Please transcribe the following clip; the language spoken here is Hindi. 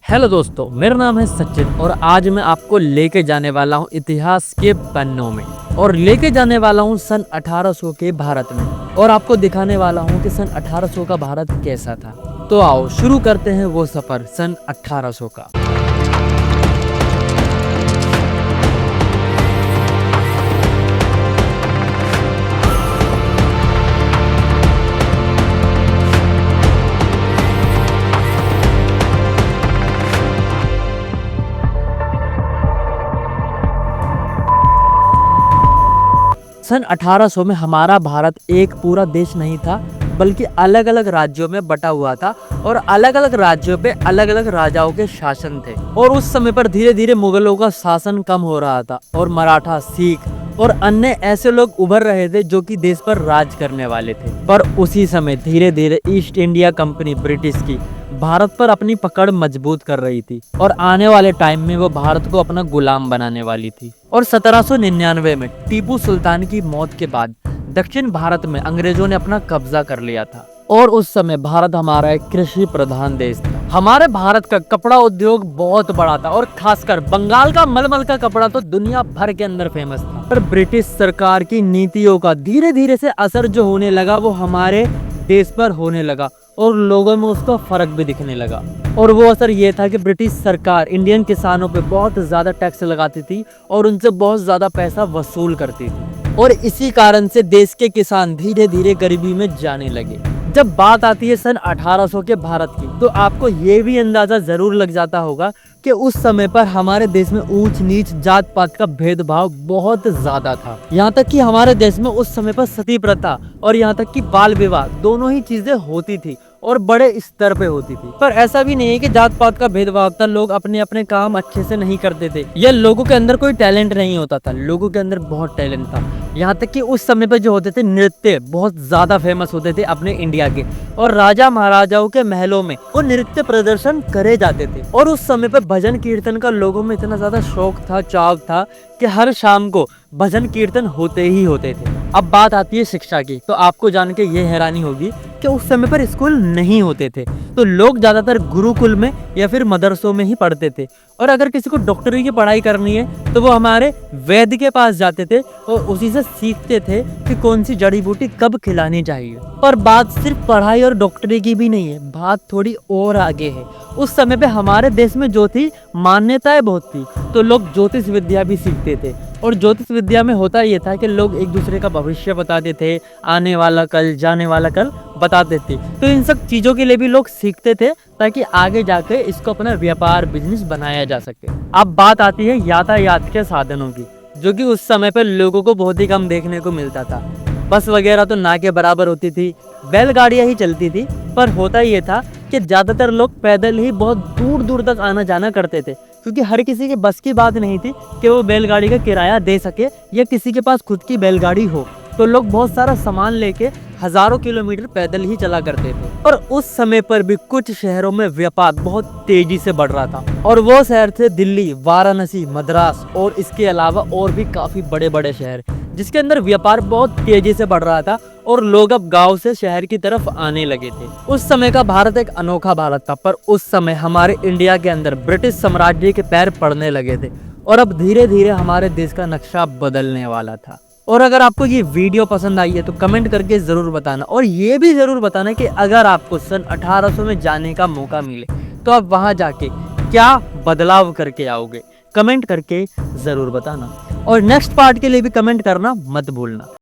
हेलो दोस्तों, मेरा नाम है सचिन और आज मैं आपको लेके जाने वाला हूँ इतिहास के पन्नों में और लेके जाने वाला हूँ सन 1800 के भारत में और आपको दिखाने वाला हूँ कि सन 1800 का भारत कैसा था। तो आओ शुरू करते हैं वो सफर सन 1800 का। सन 1800 में हमारा भारत एक पूरा देश नहीं था, बल्कि अलग अलग राज्यों में बटा हुआ था और अलग अलग राज्यों पे अलग अलग राजाओं के शासन थे। और उस समय पर धीरे धीरे मुगलों का शासन कम हो रहा था और मराठा, सिख और अन्य ऐसे लोग उभर रहे थे जो कि देश पर राज करने वाले थे। पर उसी समय धीरे धीरे ईस्ट इंडिया कंपनी ब्रिटिश की भारत पर अपनी पकड़ मजबूत कर रही थी और आने वाले टाइम में वो भारत को अपना गुलाम बनाने वाली थी। और 1799 में टीपू सुल्तान की मौत के बाद दक्षिण भारत में अंग्रेजों ने अपना कब्जा कर लिया था और उस समय भारत हमारा एक कृषि प्रधान देश था। हमारे भारत का कपड़ा उद्योग बहुत बड़ा था और खासकर बंगाल का मलमल का कपड़ा तो दुनिया भर के अंदर फेमस था। पर ब्रिटिश सरकार की नीतियों का धीरे धीरे से असर जो होने लगा वो हमारे देश पर होने लगा और लोगों में उसका फर्क भी दिखने लगा। और वो असर ये था कि ब्रिटिश सरकार इंडियन किसानों पे बहुत ज़्यादा टैक्स लगाती थी और उनसे बहुत ज़्यादा पैसा वसूल करती थी और इसी कारण से देश के किसान धीरे धीरे गरीबी में जाने लगे। जब बात आती है सन 1800 के भारत की, तो आपको ये भी अंदाजा जरूर लग जाता होगा कि उस समय पर हमारे देश में ऊंच नीच जात पात का भेदभाव बहुत ज्यादा था। यहाँ तक कि हमारे देश में उस समय पर सती प्रथा और यहाँ तक कि बाल विवाह दोनों ही चीजें होती थी और बड़े स्तर पे होती थी। पर ऐसा भी नहीं है कि जात पात का भेदभाव था, लोग अपने अपने काम अच्छे से नहीं करते थे या लोगों के अंदर कोई टैलेंट नहीं होता था। लोगों के अंदर बहुत टैलेंट था। यहाँ तक कि उस समय पर जो होते थे नृत्य बहुत ज्यादा फेमस होते थे अपने इंडिया के और राजा महाराजाओं के महलों में वो नृत्य प्रदर्शन करे जाते थे। और उस समय पर भजन कीर्तन का लोगों में इतना ज्यादा शौक था, चाव था कि हर शाम को भजन कीर्तन होते ही होते थे। अब बात आती है शिक्षा की, तो आपको जान के ये हैरानी होगी कि उस समय पर स्कूल नहीं होते थे, तो लोग ज्यादातर गुरुकुल में या फिर मदरसों में ही पढ़ते थे। और अगर किसी को डॉक्टरी की पढ़ाई करनी है तो वो हमारे वैद्य के पास जाते थे और उसी से सीखते थे कि कौन सी जड़ी बूटी कब खिलानी चाहिए। पर बात सिर्फ पढ़ाई और डॉक्टरी की भी नहीं है, बात थोड़ी और आगे है। उस समय पे हमारे देश में जो थी मान्यताएं बहुत थी, तो लोग ज्योतिष विद्या भी सीखते थे। और ज्योतिष विद्या में होता ये था कि लोग एक दूसरे का भविष्य बताते थे, आने वाला कल जाने वाला कल बताते थे। तो इन सब चीजों के लिए भी लोग सीखते थे ताकि आगे जाके इसको अपना व्यापार बिजनेस बनाया जा सके। अब बात आती है यातायात के साधनों की, जो कि उस समय पर लोगों को बहुत ही कम देखने को मिलता था। बस वगैरह तो ना के बराबर होती थी, बैलगाड़ियां ही चलती थी। पर होता ये था कि ज्यादातर लोग पैदल ही बहुत दूर दूर तक आना जाना करते थे, क्योंकि हर किसी के बस की बात नहीं थी कि वो बैलगाड़ी का किराया दे सके या किसी के पास खुद की बैलगाड़ी हो। तो लोग बहुत सारा सामान लेके हजारों किलोमीटर पैदल ही चला करते थे। और उस समय पर भी कुछ शहरों में व्यापार बहुत तेजी से बढ़ रहा था और वो शहर थे दिल्ली, वाराणसी, मद्रास और इसके अलावा और भी काफी बड़े बड़े शहर, जिसके अंदर व्यापार बहुत तेजी से बढ़ रहा था और लोग अब गांव से शहर की तरफ आने लगे थे। उस समय का भारत एक अनोखा भारत था, पर उस समय हमारे इंडिया के अंदर ब्रिटिश साम्राज्य के पैर पड़ने लगे थे और अब धीरे धीरे हमारे देश का नक्शा बदलने वाला था। और अगर आपको ये वीडियो पसंद आई है तो कमेंट करके जरूर बताना और ये भी जरूर बताना कि अगर आपको सन 1800 में जाने का मौका मिले तो आप वहां जाके क्या बदलाव करके आओगे, कमेंट करके जरूर बताना। और नेक्स्ट पार्ट के लिए भी कमेंट करना मत भूलना।